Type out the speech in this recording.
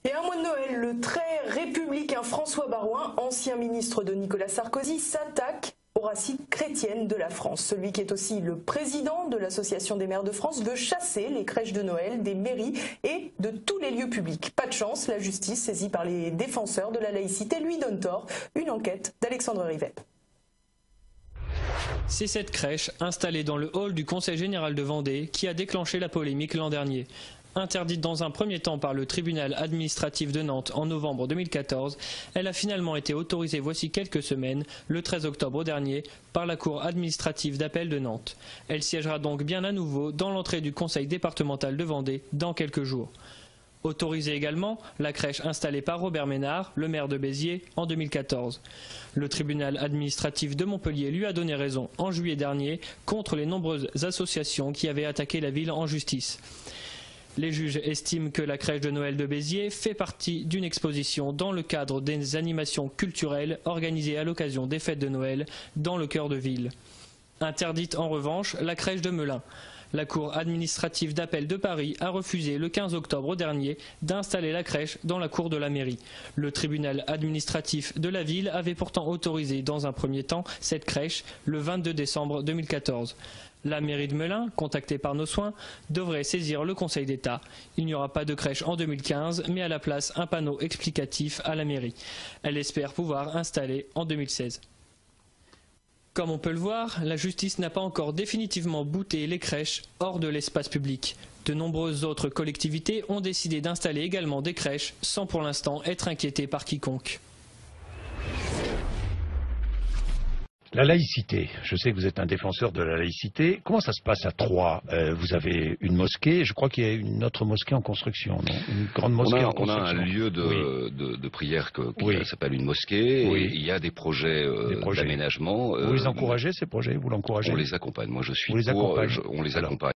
Et à un mois de Noël, le très républicain François Baroin, ancien ministre de Nicolas Sarkozy, s'attaque aux racines chrétiennes de la France. Celui qui est aussi le président de l'Association des maires de France veut chasser les crèches de Noël des mairies et de tous les lieux publics. Pas de chance, la justice, saisie par les défenseurs de la laïcité, lui donne tort. Une enquête d'Alexandre Rivet. C'est cette crèche, installée dans le hall du Conseil général de Vendée, qui a déclenché la polémique l'an dernier. Interdite dans un premier temps par le tribunal administratif de Nantes en novembre 2014, elle a finalement été autorisée voici quelques semaines, le 13 octobre dernier, par la Cour administrative d'appel de Nantes. Elle siégera donc bien à nouveau dans l'entrée du Conseil départemental de Vendée dans quelques jours. Autorisée également la crèche installée par Robert Ménard, le maire de Béziers, en 2014. Le tribunal administratif de Montpellier lui a donné raison en juillet dernier contre les nombreuses associations qui avaient attaqué la ville en justice. Les juges estiment que la crèche de Noël de Béziers fait partie d'une exposition dans le cadre des animations culturelles organisées à l'occasion des fêtes de Noël dans le cœur de ville. Interdite en revanche la crèche de Melun. La Cour administrative d'appel de Paris a refusé le 15 octobre dernier d'installer la crèche dans la cour de la mairie. Le tribunal administratif de la ville avait pourtant autorisé dans un premier temps cette crèche le 22 décembre 2014. La mairie de Melun, contactée par Nos Soins, devrait saisir le Conseil d'État. Il n'y aura pas de crèche en 2015, mais à la place un panneau explicatif à la mairie. Elle espère pouvoir installer en 2016. Comme on peut le voir, la justice n'a pas encore définitivement bouté les crèches hors de l'espace public. De nombreuses autres collectivités ont décidé d'installer également des crèches sans pour l'instant être inquiétées par quiconque. La laïcité, je sais que vous êtes un défenseur de la laïcité. Comment ça se passe à Troyes? Vous avez une mosquée, je crois qu'il y a une autre mosquée en construction, non? Une grande mosquée en construction. On a un lieu de prière qui s'appelle une mosquée. Oui. Et il y a des projets d'aménagement. Vous les encouragez, ces projets? Vous l'encouragez? On les accompagne. Moi, je suis on les accompagne. On les accompagne.